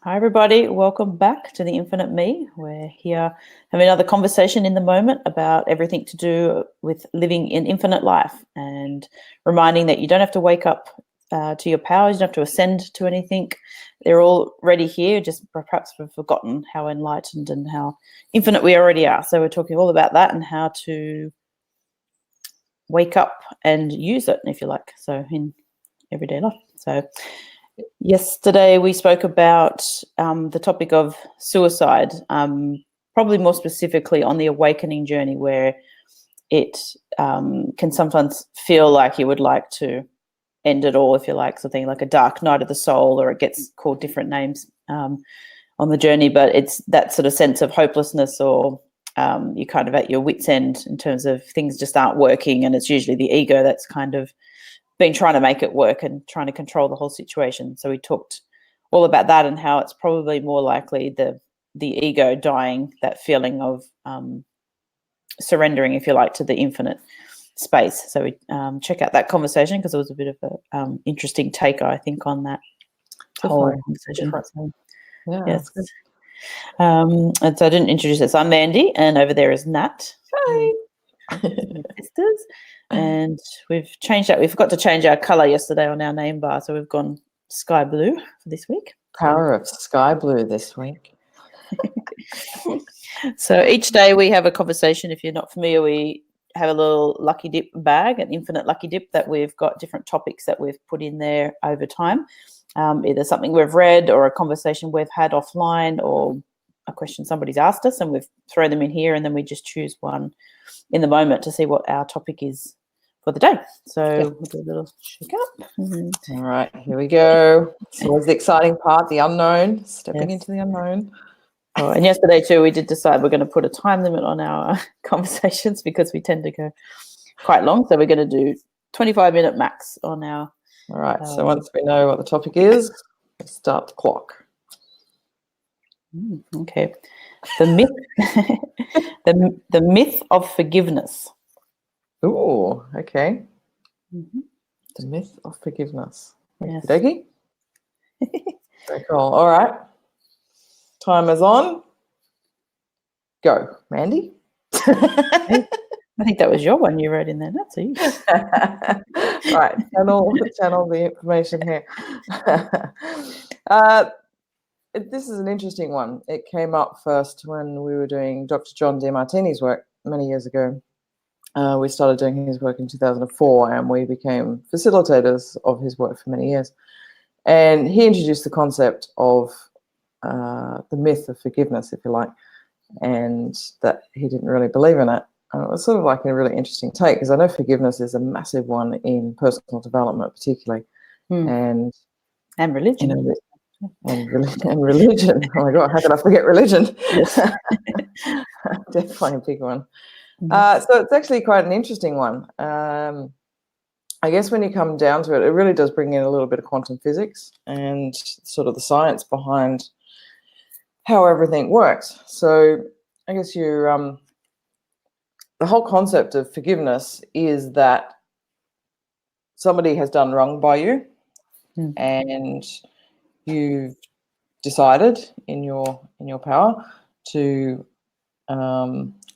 Hi everybody, welcome back to the Infinite Me. We're here having another conversation in the moment about everything to do with living in infinite life and reminding that you don't have to wake up to your powers, you don't have to ascend to anything. They're already here, just perhaps we've forgotten how enlightened and how infinite we already are. So we're talking all about that and how to wake up and use it, if you like, so in everyday life. So yesterday we spoke about the topic of suicide, probably more specifically on the awakening journey, where it can sometimes feel like you would like to end it all, if you like, something like a dark night of the soul, or it gets called different names on the journey, but it's that sort of sense of hopelessness, or you're kind of at your wit's end in terms of things just aren't working, and it's usually the ego that's kind of been trying to make it work and trying to control the whole situation. So we talked all about that and how it's probably more likely the ego dying, that feeling of surrendering, if you like, to the infinite space. So we check out that conversation because it was a bit of a interesting take, I think, on that whole conversation. So, yeah, yes. And so I didn't introduce this. I'm Mandy, and over there is Nat. Hi. Sisters. And we've changed that. We forgot to change our colour yesterday on our name bar, so we've gone sky blue for this week. Power of sky blue this week. So each day we have a conversation. If you're not familiar, we have a little lucky dip bag, an infinite lucky dip, that we've got different topics that we've put in there over time, either something we've read or a conversation we've had offline or a question somebody's asked us, and we've thrown them in here, and then we just choose one in the moment to see what our topic is for the day. So we'll do a little shake up. All right, here we go. So always the exciting part, the unknown, stepping into the unknown. Oh, and yesterday too, we did decide we're going to put a time limit on our conversations because we tend to go quite long. So we're going to do 25-minute max on our. All right. So once we know what the topic is, let's start the clock. Okay. The myth, the myth of forgiveness. Ooh, okay. The myth of forgiveness. Yes. Very cool. All right. Timer's on. Go, Mandy. I think that was your one you wrote in there. That's you. Right, channel the information here. This is an interesting one. It came up first when we were doing Dr. John Demartini's work many years ago. We started doing his work in 2004, and we became facilitators of his work for many years. And he introduced the concept of the myth of forgiveness, if you like, and that he didn't really believe in it. And it was sort of like a really interesting take, because I know forgiveness is a massive one in personal development, particularly, and religion. You know, and religion. Oh my God, how could I forget religion? Yes. Definitely a big one. So it's actually quite an interesting one. I guess when you come down to it, it really does bring in a little bit of quantum physics and sort of the science behind how everything works. So I guess the whole concept of forgiveness is that somebody has done wrong by you, and you've decided in your power to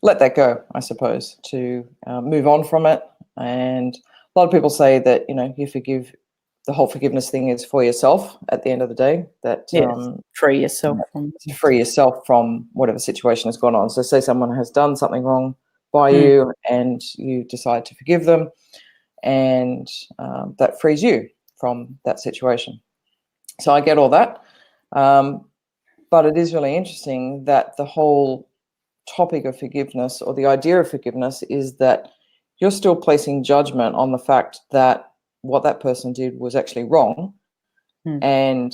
let that go, I suppose, to move on from it. And a lot of people say that, you forgive. The whole forgiveness thing is for yourself at the end of the day. That free yourself from whatever situation has gone on. So say someone has done something wrong by you, and you decide to forgive them, and that frees you from that situation. So I get all that, but it is really interesting that the whole topic of forgiveness, or the idea of forgiveness, is that you're still placing judgment on the fact that what that person did was actually wrong. And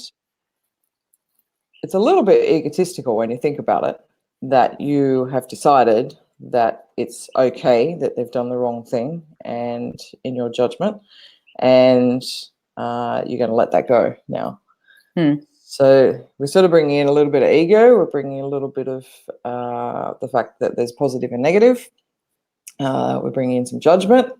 it's a little bit egotistical when you think about it, that you have decided that it's okay that they've done the wrong thing, and in your judgment, and you're going to let that go now. So we're sort of bringing in a little bit of ego. We're bringing in a little bit of the fact that there's positive and negative. We're bringing in some judgment.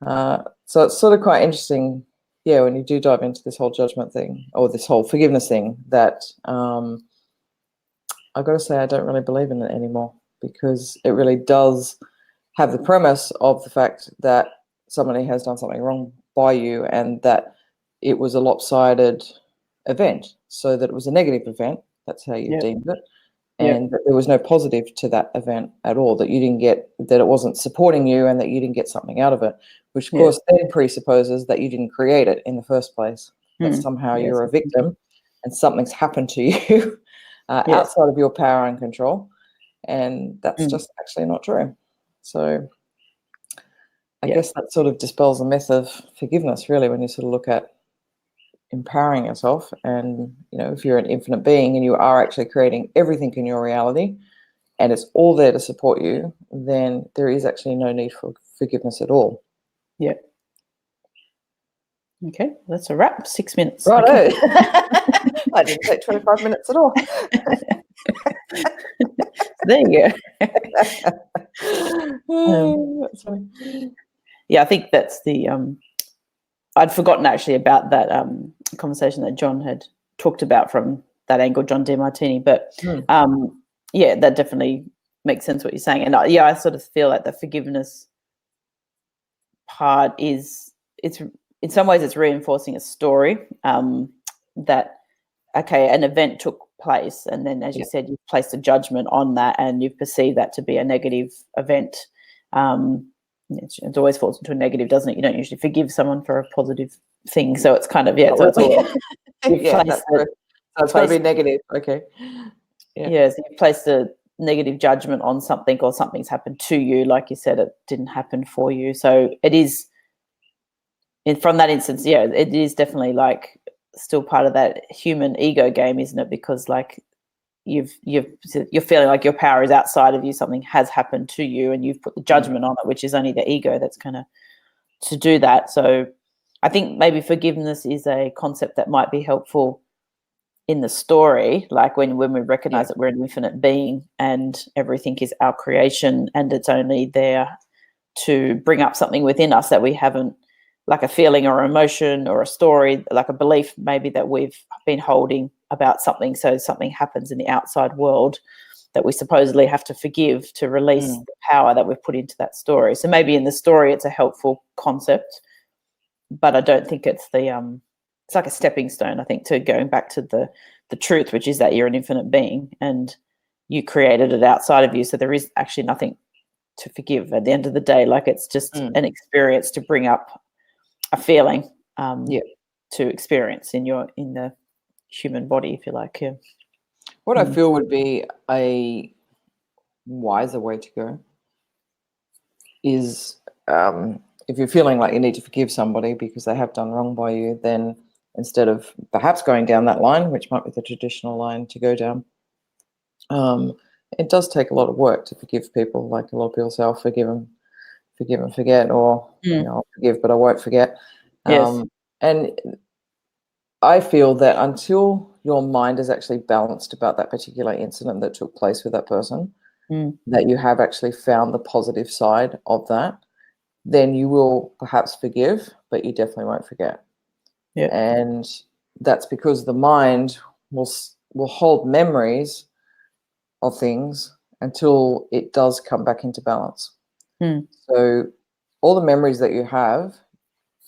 So it's sort of quite interesting yeah, when you do dive into this whole judgment thing or this whole forgiveness thing, that I've got to say I don't really believe in it anymore, because it really does have the premise of the fact that somebody has done something wrong by you, and that it was a lopsided event, so that it was a negative event. That's how you deemed it. And that there was no positive to that event at all, that you didn't get, that it wasn't supporting you, and that you didn't get something out of it, which of course then presupposes that you didn't create it in the first place, that somehow you're a victim and something's happened to you outside of your power and control. And that's just actually not true. So I guess that sort of dispels the myth of forgiveness, really, when you sort of look at empowering yourself. And, you know, if you're an infinite being and you are actually creating everything in your reality, and it's all there to support you, then there is actually no need for forgiveness at all. Yeah. Okay, that's a wrap. 6 minutes. Right. Okay. I didn't take 25 minutes at all. There you go. That's funny. Yeah, I think that's the I'd forgotten actually about that conversation that John had talked about from that angle, John Demartini. But yeah, that definitely makes sense what you're saying. And yeah, I sort of feel like the forgiveness part is, it's in some ways it's reinforcing a story that, okay, an event took place, and then, as you said, you've placed a judgment on that, and you've perceived that to be a negative event. It always falls into a negative, doesn't it? You don't usually forgive someone for a positive thing, so it's kind of so it's all it's got to be negative. Okay. So you've placed a negative judgment on something, or something's happened to you, like you said, it didn't happen for you. So it is, from that instance, it is definitely like still part of that human ego game, isn't it? Because like you're feeling like your power is outside of you, something has happened to you, and you've put the judgment on it, which is only the ego that's kind of to do that. So I think maybe forgiveness is a concept that might be helpful in the story, like when we recognize that we're an infinite being and everything is our creation, and it's only there to bring up something within us that we haven't, like a feeling or emotion or a story, like a belief maybe that we've been holding about something. So something happens in the outside world that we supposedly have to forgive to release the power that we've put into that story. So maybe in the story it's a helpful concept, but I don't think it's the it's like a stepping stone, I think, to going back to the truth, which is that you're an infinite being and you created it outside of you. So there is actually nothing to forgive at the end of the day. Like it's just an experience to bring up a feeling to experience in the human body, if you like. Yeah. What I feel would be a wiser way to go is, if you're feeling like you need to forgive somebody because they have done wrong by you, then instead of perhaps going down that line, which might be the traditional line to go down, it does take a lot of work to forgive people. Like a lot of people say, I'll forgive and forget, or I'll forgive but I won't forget. And I feel that until your mind is actually balanced about that particular incident that took place with that person, that you have actually found the positive side of that, then you will perhaps forgive, but you definitely won't forget. And that's because the mind will hold memories of things until it does come back into balance. So all the memories that you have,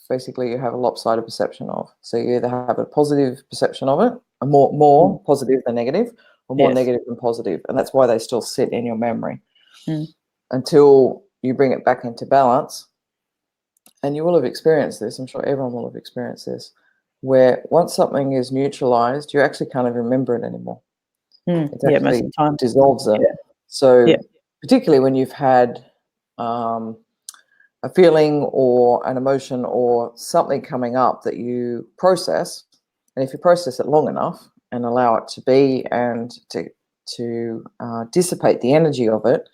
basically you have a lopsided perception of. So you either have a positive perception of it, a more positive than negative, or more negative than positive. And that's why they still sit in your memory until you bring it back into balance. And you will have experienced this, I'm sure everyone will have experienced this, where once something is neutralized, you actually can't even remember it anymore. It actually most of the time dissolves it. So particularly when you've had a feeling or an emotion or something coming up that you process, and if you process it long enough and allow it to be and to dissipate the energy of it,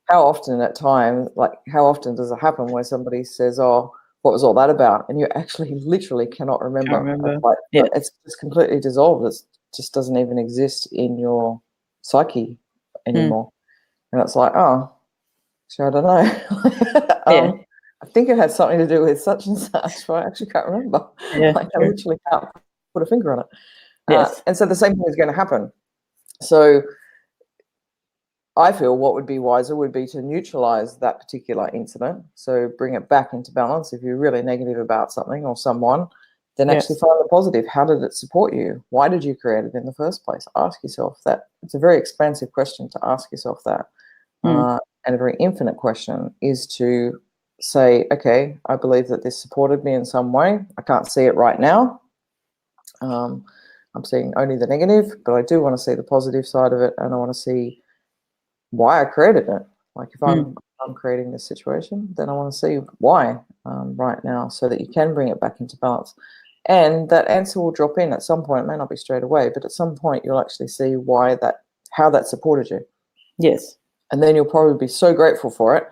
how often does it happen where somebody says, oh, what was all that about? And you actually literally cannot remember. It's just completely dissolved. It just doesn't even exist in your psyche anymore. And it's like, oh, so I don't know. I think it had something to do with such and such, but I actually can't remember. Yeah, Like, I true. literally can't put a finger on it. Yes. And so the same thing is going to happen. So I feel what would be wiser would be to neutralize that particular incident. So bring it back into balance. If you're really negative about something or someone, then actually Yes. find the positive. How did it support you? Why did you create it in the first place? Ask yourself that. It's a very expansive question to ask yourself that. And a very infinite question is to say, okay, I believe that this supported me in some way. I can't see it right now. I'm seeing only the negative, but I do want to see the positive side of it, and I want to see why I created it. Like, if I'm creating this situation, then I want to see why right now, so that you can bring it back into balance. And that answer will drop in at some point. It may not be straight away, but at some point you'll actually see how that supported you. Yes. And then you'll probably be so grateful for it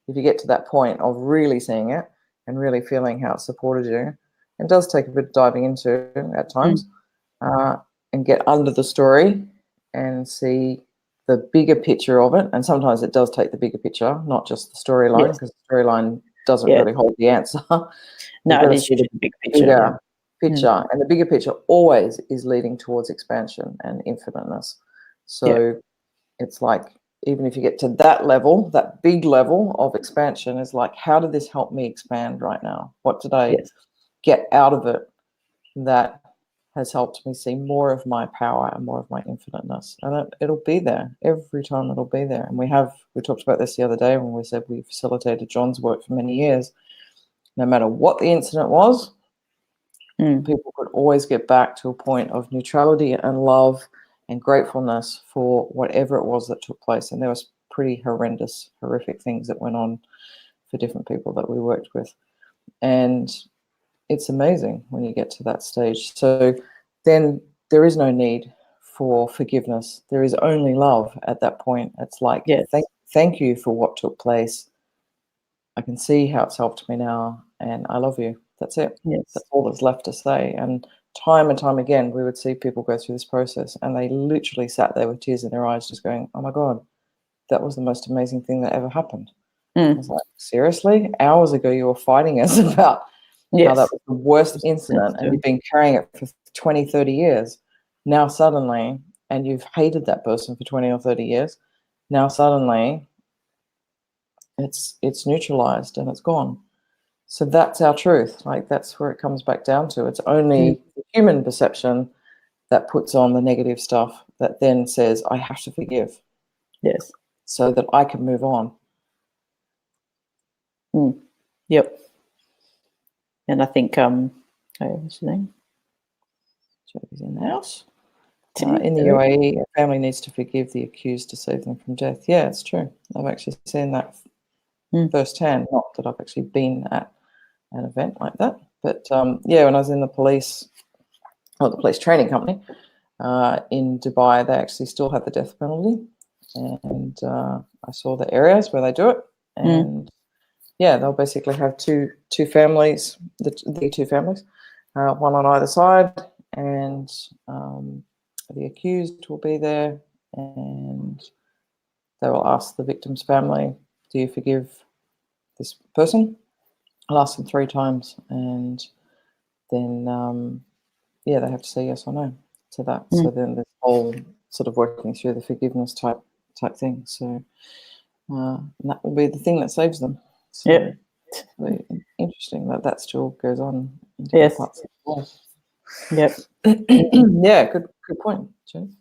if you get to that point of really seeing it and really feeling how it supported you. It does take a bit of diving into at times, and get under the story and see the bigger picture of it. And sometimes it does take the bigger picture, not just the storyline, because the storyline doesn't really hold the answer. No, it is the big picture. Picture, and the bigger picture always is leading towards expansion and infiniteness. So it's like, even if you get to that level, that big level of expansion is like, how did this help me expand right now? What did I get out of it that has helped me see more of my power and more of my infiniteness? And it'll be there every time. It'll be there. And we talked about this the other day when we said we facilitated John's work for many years. No matter what the incident was, people could always get back to a point of neutrality and love and gratefulness for whatever it was that took place. And there was pretty horrific things that went on for different people that we worked with. And it's amazing when you get to that stage. So then there is no need for forgiveness. There is only love at that point. It's like, thank you for what took place. I can see how it's helped me now, and I love you. That's it. That's all that's left to say. And time again, we would see people go through this process, and they literally sat there with tears in their eyes just going, oh my God, that was the most amazing thing that ever happened. I was like, seriously? Hours ago you were fighting us about how that was the worst incident, and you've been carrying it for 20, 30 years. Now suddenly, and you've hated that person for 20 or 30 years, now suddenly it's neutralized and it's gone. So that's our truth. Like, that's where it comes back down to. It's only the human perception that puts on the negative stuff, that then says, I have to forgive. Yes. So that I can move on. Yep. And I think, what's his name? He's in the house. In the UAE, a family needs to forgive the accused to save them from death. Yeah, it's true. I've actually seen that firsthand. Not that I've actually been at an event like that, but when I was in the police training company in Dubai, they actually still have the death penalty, and I saw the areas where they do it, and they'll basically have two families, the two families, one on either side, and the accused will be there, and they will ask the victim's family, do you forgive this person? I'll ask them 3 times, and then they have to say yes or no to that. So then this whole sort of working through the forgiveness type thing. So and that will be the thing that saves them. So it's really interesting that still goes on in different parts of the world. Yeah, good point, Jen.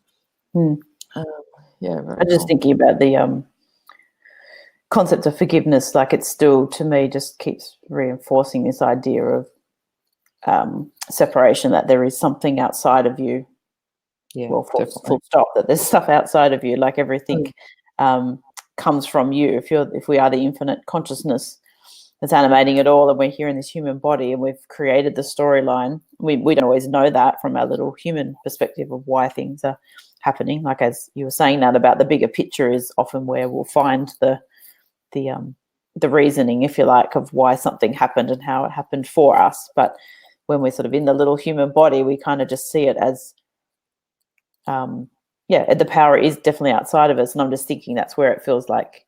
I'm just thinking about the concept of forgiveness. Like, it's still, to me, just keeps reinforcing this idea of separation, that there is something outside of you. Full stop, that there's stuff outside of you. Like, everything comes from you. If we are the infinite consciousness that's animating it all, and we're here in this human body, and we've created the storyline, we don't always know that from our little human perspective of why things are happening. Like, as you were saying, that about the bigger picture is often where we'll find the reasoning, if you like, of why something happened and how it happened for us. But when we're sort of in the little human body, we kind of just see it as the power is definitely outside of us. And I'm just thinking that's where it feels like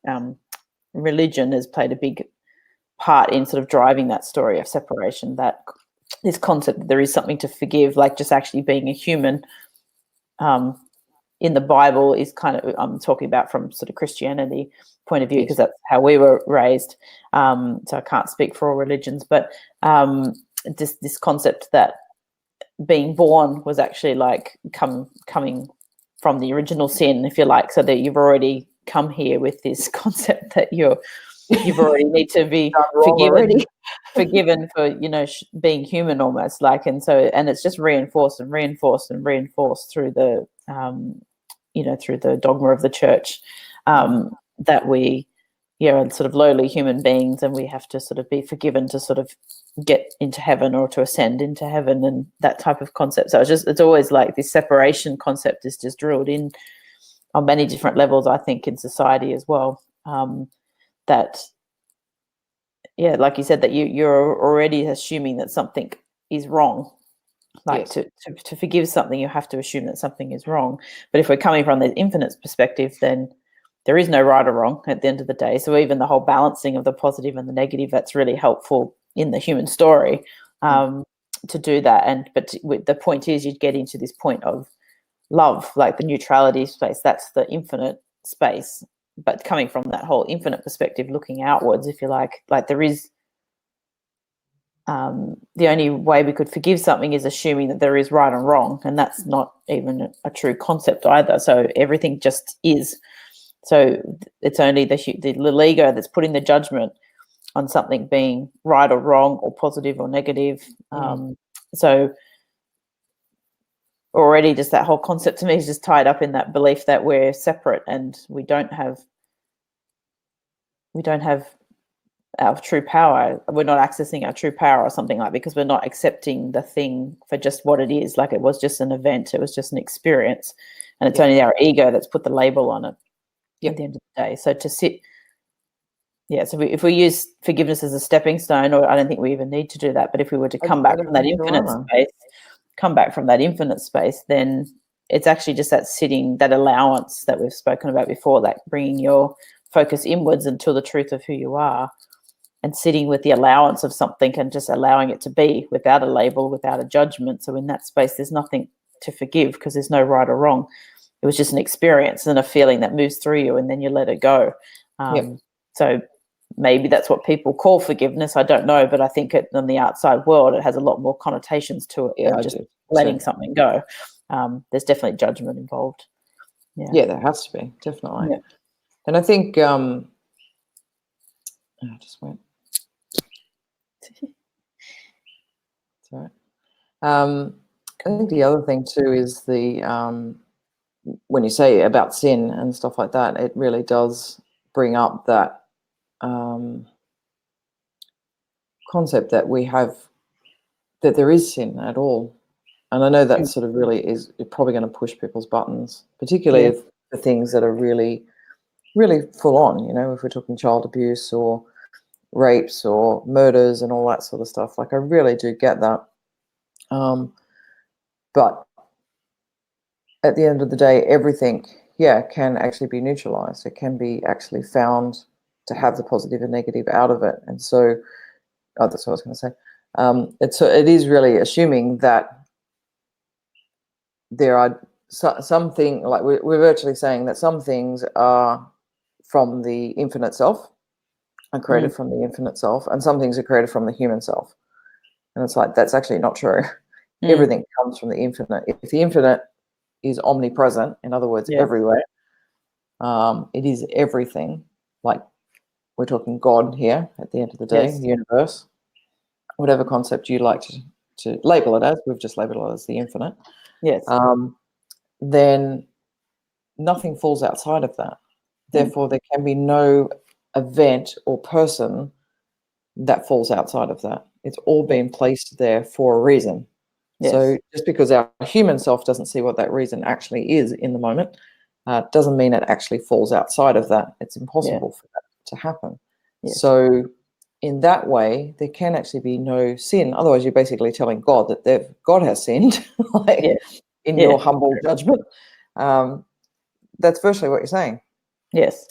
religion has played a big part in sort of driving that story of separation, that this concept that there is something to forgive, like just actually being a human, in the Bible is kind of, I'm talking about from sort of Christianity point of view, because that's how we were raised. So I can't speak for all religions, but this concept that being born was actually like coming from the original sin, if you like, so that you've already come here with this concept that you've already need to be forgiven for, you know, being human almost, like, and it's just reinforced and reinforced and reinforced through the you know, through the dogma of the church, that we are sort of lowly human beings and we have to sort of be forgiven to sort of get into heaven or to ascend into heaven, and that type of concept. So it's always like this separation concept is just drilled in on many different levels, I think, in society as well. That, yeah, like you said, that you're already assuming that something is wrong. Like to forgive something, you have to assume that something is wrong. But if we're coming from the infinite perspective, then there is no right or wrong at the end of the day. So even the whole balancing of the positive and the negative, that's really helpful in the human story, to do that. But the point is, you get into this point of love, like the neutrality space. That's the infinite space. But coming from that whole infinite perspective, looking outwards, if you like there is. The only way we could forgive something is assuming that there is right and wrong, and that's not even a true concept either. So everything just is. So it's only the little ego that's putting the judgment on something being right or wrong or positive or negative. So already just that whole concept to me is just tied up in that belief that we're separate and we don't have our true power. We're not accessing our true power or something like, because we're not accepting the thing for just what it is. Like, it was just an event, it was just an experience, and it's only our ego that's put the label on it at the end of the day. So to sit, so if we use forgiveness as a stepping stone, or I don't think we even need to do that, but if we were to come back from that infinite space, then it's actually just that sitting, that allowance that we've spoken about before, like bringing your focus inwards until the truth of who you are, and sitting with the allowance of something and just allowing it to be without a label, without a judgment. So in that space, there's nothing to forgive because there's no right or wrong. It was just an experience and a feeling that moves through you, and then you let it go. So maybe that's what people call forgiveness. I don't know, but I think in the outside world, it has a lot more connotations to it than just letting something go. There's definitely judgment involved. Yeah, there has to be, definitely. Yeah. And I think I just went. Sorry. I think the other thing too is the when you say about sin and stuff like that, it really does bring up that concept that we have, that there is sin at all. And I know that sort of really is probably going to push people's buttons, particularly if the things that are really, really full on, you know, if we're talking child abuse or rapes or murders and all that sort of stuff. Like, I really do get that. But at the end of the day, everything, can actually be neutralized. It can be actually found to have the positive and negative out of it. And so, that's what I was going to say. It is really assuming that there are something, like we're virtually saying that some things are from the infinite self, are created from the infinite self, and some things are created from the human self. And it's like, that's actually not true. Everything comes from the infinite. If the infinite is omnipresent, in other words, everywhere, it is everything. Like, we're talking God here at the end of the day, the universe, whatever concept you like to label it as, we've just labeled it as the infinite. Then nothing falls outside of that. Therefore, there can be no event or person that falls outside of that. It's all been placed there for a reason. So just because our human self doesn't see what that reason actually is in the moment, doesn't mean it actually falls outside of that. It's impossible for that to happen. So in that way, there can actually be no sin. Otherwise, you're basically telling God that God has sinned, in your humble judgment. That's virtually what you're saying. Yes.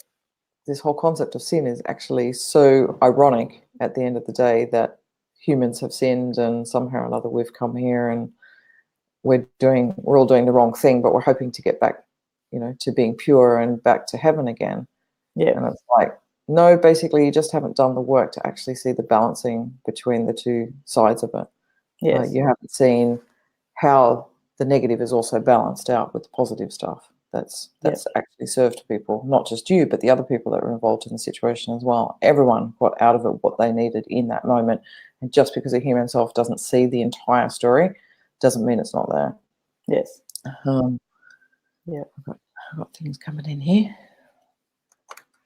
This whole concept of sin is actually so ironic at the end of the day that humans have sinned and somehow or another we've come here and we're all doing the wrong thing, but we're hoping to get back, to being pure and back to heaven again. Yeah. And it's like, no, basically you just haven't done the work to actually see the balancing between the two sides of it. Yes. You haven't seen how the negative is also balanced out with the positive stuff that's actually served people, not just you, but the other people that were involved in the situation as well. Everyone got out of it what they needed in that moment. And just because a human self doesn't see the entire story doesn't mean it's not there. Yes. Yeah. I've got things coming in here.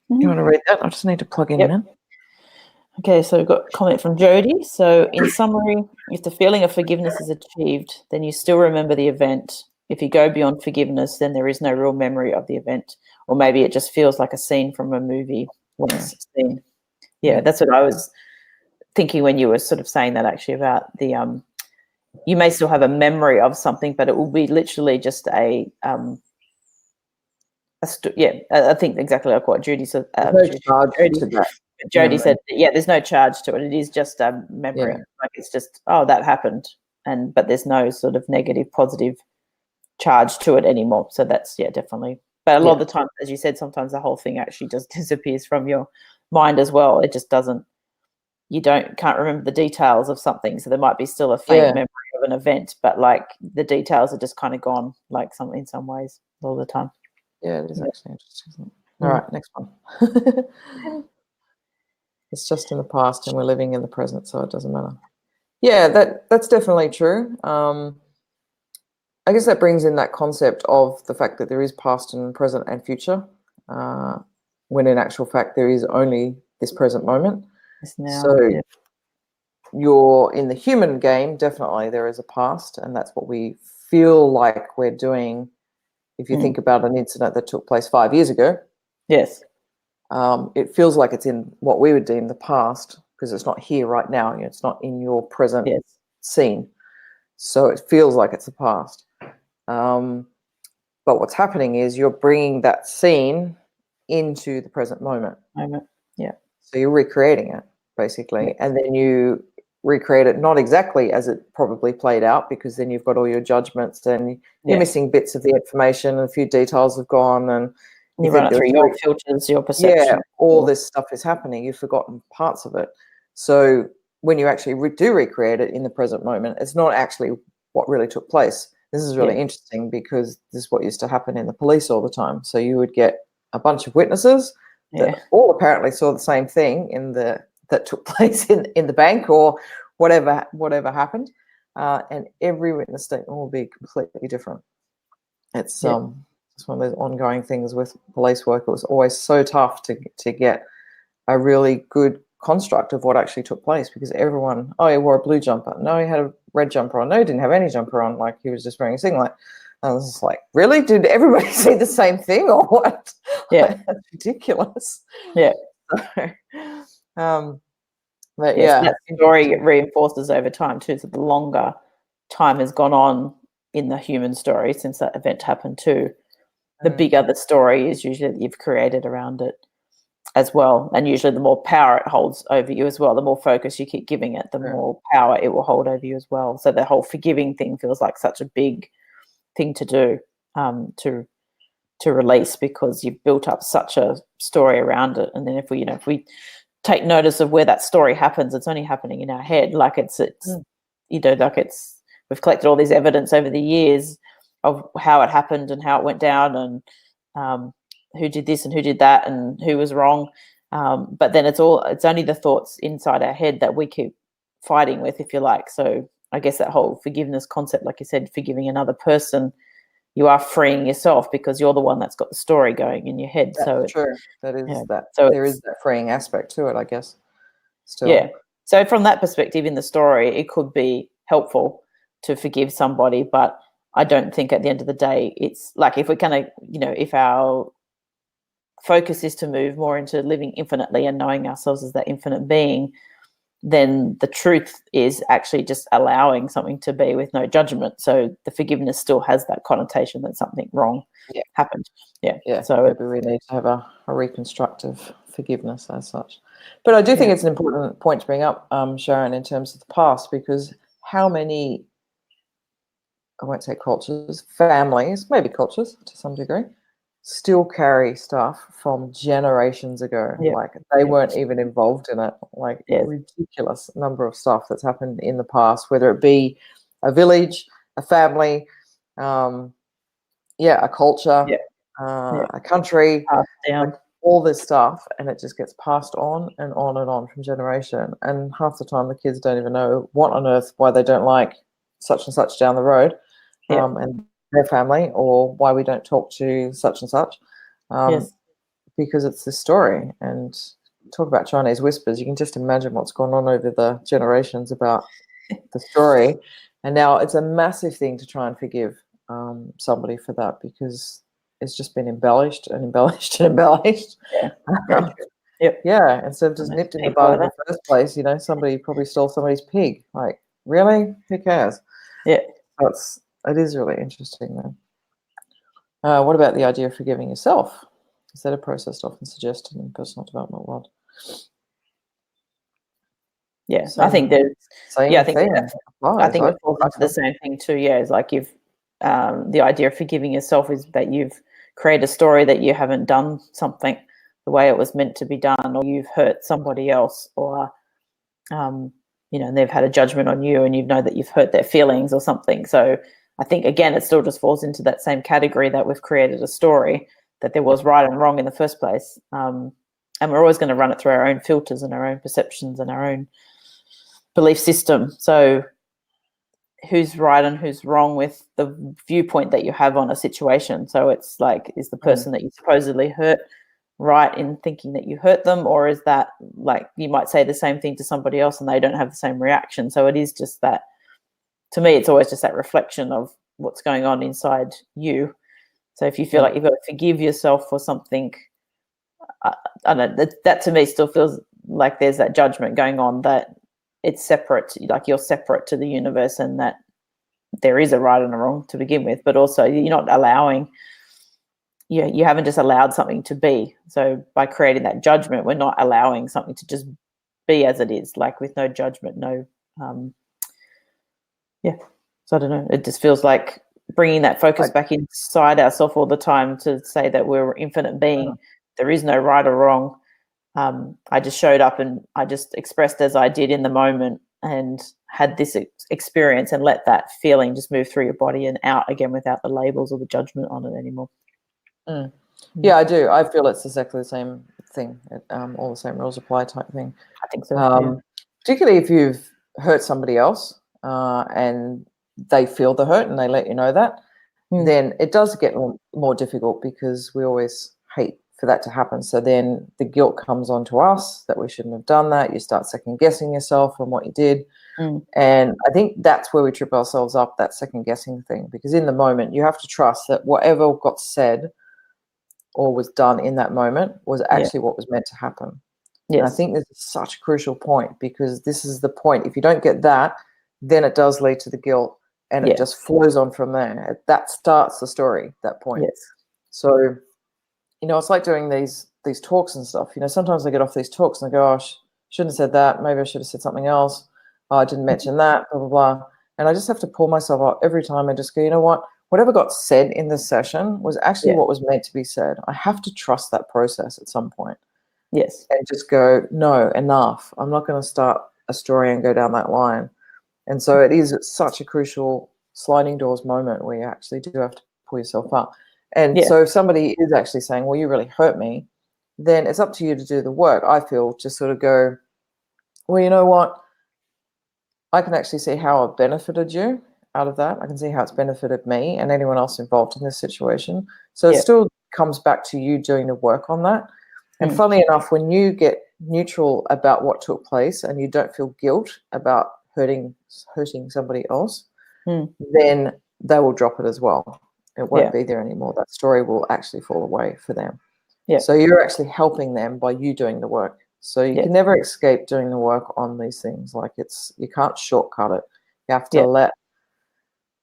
You want to read that? I just need to plug in, man. Okay, so we've got a comment from Jody. So in summary, if the feeling of forgiveness is achieved, then you still remember the event. If you go beyond forgiveness, then there is no real memory of the event. Or maybe it just feels like a scene from a movie once seen. Yeah, that's what I was thinking when you were sort of saying that, actually, about the you may still have a memory of something, but it will be literally just I think exactly like what Judy said. Jody said, there's no charge to it. It is just a memory. Like it's just, that happened, but there's no sort of negative, positive charge to it anymore. So that's definitely. But a lot of the time, as you said, sometimes the whole thing actually just disappears from your mind as well. It just doesn't. You can't remember the details of something, so there might be still a faint memory of an event, but like the details are just kind of gone, like in some ways, all the time. Yeah, it is actually interesting, isn't it? All right, next one. It's just in the past and we're living in the present, so it doesn't matter. Yeah, that's definitely true. I guess that brings in that concept of the fact that there is past and present and future, when in actual fact there is only this present moment. You're in the human game, definitely there is a past, and that's what we feel like we're doing. If you think about an incident that took place 5 years ago, it feels like it's in what we would deem the past because it's not here right now. It's not in your present scene. So it feels like it's the past. But what's happening is you're bringing that scene into the present moment. So you're recreating it, basically. And then you recreate it not exactly as it probably played out, because then you've got all your judgments and you're missing bits of the information and a few details have gone, and you run it through your filters, your perception. All this stuff is happening. You've forgotten parts of it. So when you actually do recreate it in the present moment, it's not actually what really took place. This is really interesting because this is what used to happen in the police all the time. So you would get a bunch of witnesses that all apparently saw the same thing that took place in the bank or whatever happened, and every witness statement will be completely different. It's it's one of those ongoing things with police work. It was always so tough to get a really good construct of what actually took place, because everyone, he wore a blue jumper, no, he had a red jumper on, no, he didn't have any jumper on, like he was just wearing a singlet. And I was just like, really? Did everybody see the same thing or what? That's ridiculous. But that story reinforces over time too. So the longer time has gone on in the human story since that event happened too, the bigger the story is usually that you've created around it as well. And usually the more power it holds over you as well, the more focus you keep giving it, the more power it will hold over you as well. So the whole forgiving thing feels like such a big thing to do, to release, because you've built up such a story around it. And then if we take notice of where that story happens, it's only happening in our head. Like we've collected all this evidence over the years of how it happened and how it went down, and who did this and who did that and who was wrong. But then it's only the thoughts inside our head that we keep fighting with, if you like. So I guess that whole forgiveness concept, like you said, forgiving another person, you are freeing yourself because you're the one that's got the story going in your head. That's true. That is that. So there is that freeing aspect to it, I guess. Still. So from that perspective in the story, it could be helpful to forgive somebody, but I don't think at the end of the day, it's like if we're kind of, if our focus is to move more into living infinitely and knowing ourselves as that infinite being, then the truth is actually just allowing something to be with no judgment. So the forgiveness still has that connotation that something wrong happened. So maybe we need to have a reconstructive forgiveness as such. But I do think it's an important point to bring up, Sharon, in terms of the past, because how many, I won't say cultures, families, maybe cultures to some degree, still carry stuff from generations ago. Like they weren't even involved in it. Like ridiculous number of stuff that's happened in the past, whether it be a village, a family, a culture, a country, like all this stuff, and it just gets passed on and on and on from generation. And half the time the kids don't even know what on earth, why they don't like such and such down the road, and their family, or why we don't talk to such and such, because it's the story. And talk about Chinese whispers, you can just imagine what's gone on over the generations about the story. And now it's a massive thing to try and forgive somebody for that, because it's just been embellished and embellished and embellished. Instead of just nipped in the bud in the first place, you know, somebody probably stole somebody's pig. Like, really? Who cares? So it is really interesting, though. What about the idea of forgiving yourself? Is that a process often suggested in the personal development world? I think there's I think it falls into the same thing too. It's like you've the idea of forgiving yourself is that you've created a story that you haven't done something the way it was meant to be done, or you've hurt somebody else, or you know, and they've had a judgment on you, and you know that you've hurt their feelings or something. So I think again it still just falls into that same category, that we've created a story that there was right and wrong in the first place, and we're always going to run it through our own filters and our own perceptions and our own belief system. So who's right and who's wrong with the viewpoint that you have on a situation? So it's like, is the person that you supposedly hurt right in thinking that you hurt them, or is that, like, you might say the same thing to somebody else and they don't have the same reaction? So it is just that, to me, it's always just that reflection of what's going on inside you. So if you feel like you've got to forgive yourself for something, I don't know, that to me still feels like there's that judgment going on, that it's separate, like you're separate to the universe, and that there is a right and a wrong to begin with, but also you're not allowing, you haven't just allowed something to be. So by creating that judgment, we're not allowing something to just be as it is, like with no judgment, no, so I don't know, it just feels like bringing that focus back inside ourselves all the time to say that we're an infinite being. There is no right or wrong. I just showed up and I just expressed as I did in the moment and had this experience, and let that feeling just move through your body and out again without the labels or the judgment on it anymore. Yeah, I do. I feel it's exactly the same thing. All the same rules apply type thing. I think so. Particularly if you've hurt somebody else and they feel the hurt and they let you know that, then it does get more difficult, because we always hate for that to happen. So then the guilt comes onto us that we shouldn't have done that. You start second guessing yourself on what you did. And I think that's where we trip ourselves up, that second guessing thing, because in the moment you have to trust that whatever got said or was done in that moment was actually what was meant to happen. And I think this is such a crucial point, because this is the point. If you don't get that, then it does lead to the guilt, and it just flows on from there. That starts the story, that point. So, you know, it's like doing these talks and stuff. You know, sometimes I get off these talks and I go, oh, shouldn't have said that. Maybe I should have said something else. Oh, I didn't mention that, blah, blah, blah. And I just have to pull myself up every time and just go, you know what? Whatever got said in this session was actually what was meant to be said. I have to trust that process at some point. And just go, no, enough. I'm not going to start a story and go down that line. And so it is such a crucial sliding doors moment where you actually do have to pull yourself up. And so if somebody is actually saying, well, you really hurt me, then it's up to you to do the work, I feel, to sort of go, well, you know what? I can actually see how I've benefited you out of that. I can see how it's benefited me and anyone else involved in this situation. So it still comes back to you doing the work on that. And funnily enough, when you get neutral about what took place and you don't feel guilt about hurting somebody else, then they will drop it as well. It won't be there anymore. That story will actually fall away for them. So you're actually helping them by you doing the work. So you can never escape doing the work on these things. Like, you can't shortcut it. You have to let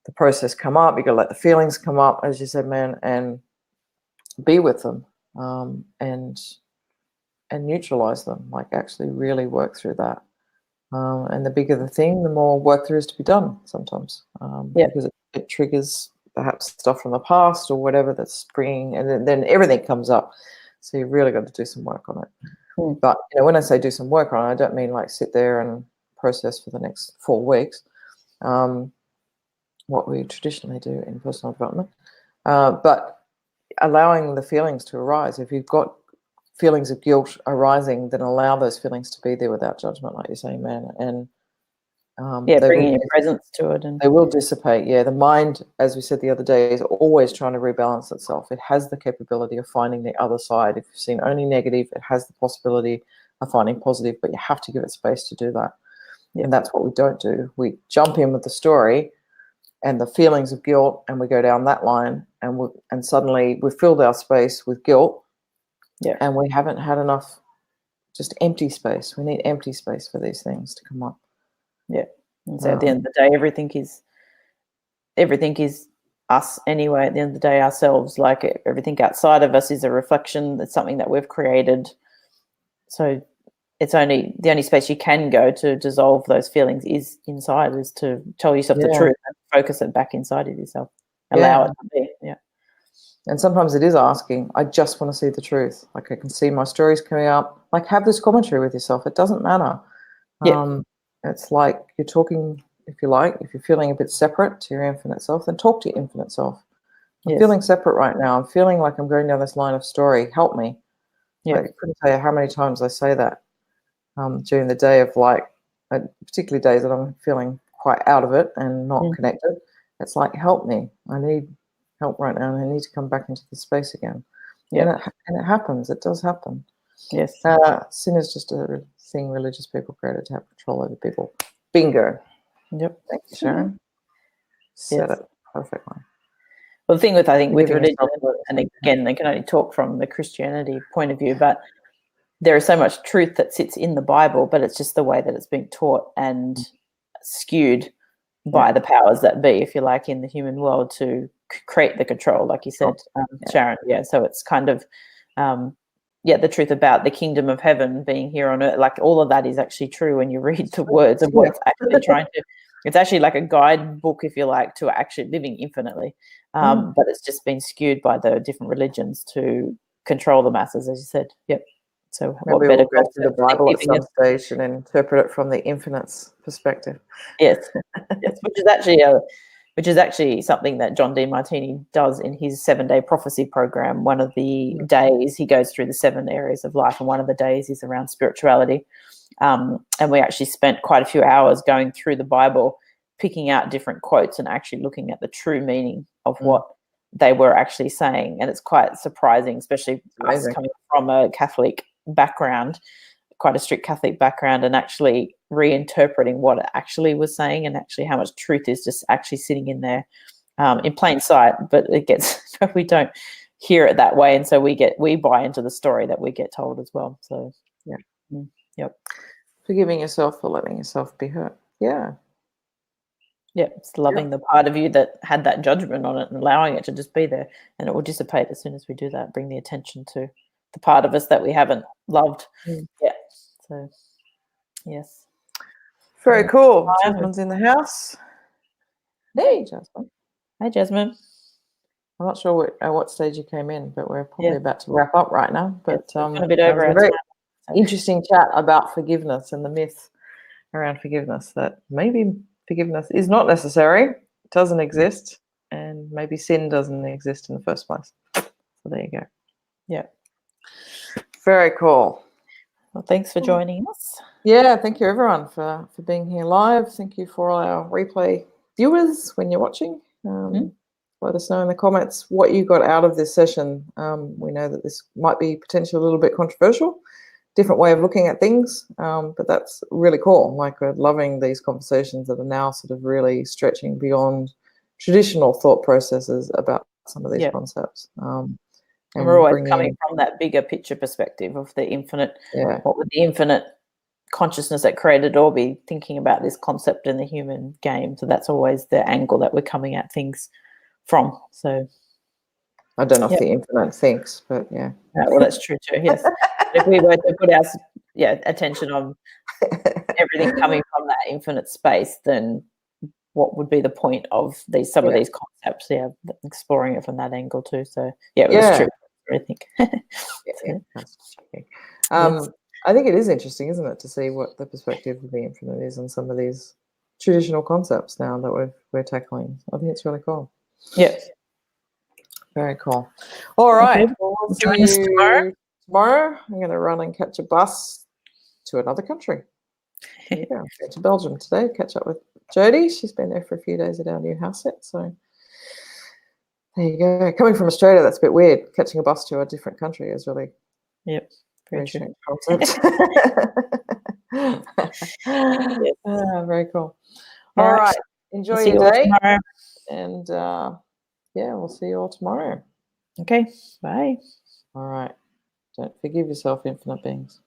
the process come up. You got to let the feelings come up, as you said, man, and be with them. And and neutralize them, like actually really work through that. And the bigger the thing, the more work there is to be done sometimes, because it triggers perhaps stuff from the past or whatever that's springing, and then everything comes up. So you've really got to do some work on it. But when I say do some work on it, I don't mean like sit there and process for the next 4 weeks, what we traditionally do in personal development, but allowing the feelings to arise. If you've got feelings of guilt arising, then allow those feelings to be there without judgment, like you're saying, man. And bringing your presence to it, and they will dissipate. The mind, as we said the other day, is always trying to rebalance itself. It has the capability of finding the other side. If you've seen only negative, it has the possibility of finding positive, but you have to give it space to do that. And that's what we don't do. We jump in with the story and the feelings of guilt, and we go down that line, and suddenly we've filled our space with guilt, and we haven't had enough just empty space. We need empty space for these things to come up. And so at the end of the day, everything is us anyway. At the end of the day, ourselves, like everything outside of us is a reflection. It's something that we've created. So it's only the only space you can go to dissolve those feelings is inside, is to tell yourself the truth and focus it back inside of yourself. Allow it to be. And sometimes it is asking, I just want to see the truth. Like I can see my stories coming up. Like have this commentary with yourself. It doesn't matter. It's like you're talking, if you like, if you're feeling a bit separate to your infinite self, then talk to your infinite self. I'm feeling separate right now. I'm feeling like I'm going down this line of story. Help me. I couldn't tell you how many times I say that during the day of particularly days that I'm feeling quite out of it and not connected. It's like, help me. I need help right now, and I need to come back into the space again. And it happens. It does happen. Sin is just a thing religious people created to have control over people. Bingo. Thank you, Sharon. Said it perfectly. Well, the thing with, I think, with religion, and again, they can only talk from the Christianity point of view, but there is so much truth that sits in the Bible, but it's just the way that it's being taught and skewed by the powers that be, if you like, in the human world to create the control, like you said, Sharon. So it's kind of, the truth about the kingdom of heaven being here on earth, like all of that is actually true when you read the words of what it's actually trying to. It's actually like a guidebook, if you like, to actually living infinitely. But it's just been skewed by the different religions to control the masses, as you said. So maybe what better we'll go through the Bible at some stage and interpret it from the infinite's perspective. Which is actually something that John Demartini does in his 7-day prophecy program. One of the days he goes through the 7 areas of life, and one of the days is around spirituality. And we actually spent quite a few hours going through the Bible, picking out different quotes and actually looking at the true meaning of what they were actually saying. And it's quite surprising, especially us coming from a Catholic background, quite a strict Catholic background, and actually reinterpreting what it actually was saying, and actually how much truth is just actually sitting in there in plain sight. But it gets, we don't hear it that way, and so we buy into the story that we get told as well. So forgiving yourself for letting yourself be hurt. It's loving the part of you that had that judgment on it and allowing it to just be there, and it will dissipate as soon as we do that. Bring the attention to the part of us that we haven't loved. So yes, very cool. Jasmine's in the house. Hey, Jasmine. Hi, Jasmine. I'm not sure at what stage you came in, but we're probably about to wrap up right now. But a bit over a very interesting chat about forgiveness and the myth around forgiveness, that maybe forgiveness is not necessary, doesn't exist, and maybe sin doesn't exist in the first place. So there you go. Very cool. Well, thanks for joining us. Thank you everyone for being here live. Thank you for all our replay viewers when you're watching. Let us know in the comments what you got out of this session. We know that this might be potentially a little bit controversial, different way of looking at things, but that's really cool. Like, we're loving these conversations that are now sort of really stretching beyond traditional thought processes about some of these concepts. And we're always coming from that bigger picture perspective of the infinite. What would the infinite consciousness that created all be thinking about this concept in the human game? So that's always the angle that we're coming at things from. So I don't know if the infinite thinks, but well, that's true too. Yes, If we were to put our attention on everything coming from that infinite space, then what would be the point of some of these concepts? Yeah, exploring it from that angle too. So it was true. I think. I think it is interesting, isn't it, to see what the perspective of the infinite is on some of these traditional concepts now that we're tackling. I think it's really cool. Yeah. Very cool. All right. Okay. Well, we'll Join see us you tomorrow. I'm going to run and catch a bus to another country. Yeah, I'll go to Belgium today, catch up with Jodie. She's been there for a few days at our new house set. So there you go. Coming from Australia, that's a bit weird. Catching a bus to a different country is really very strange concept. Very cool. All right. Enjoy your day. Tomorrow. And we'll see you all tomorrow. Okay. Bye. All right. Don't forgive yourself, infinite beings.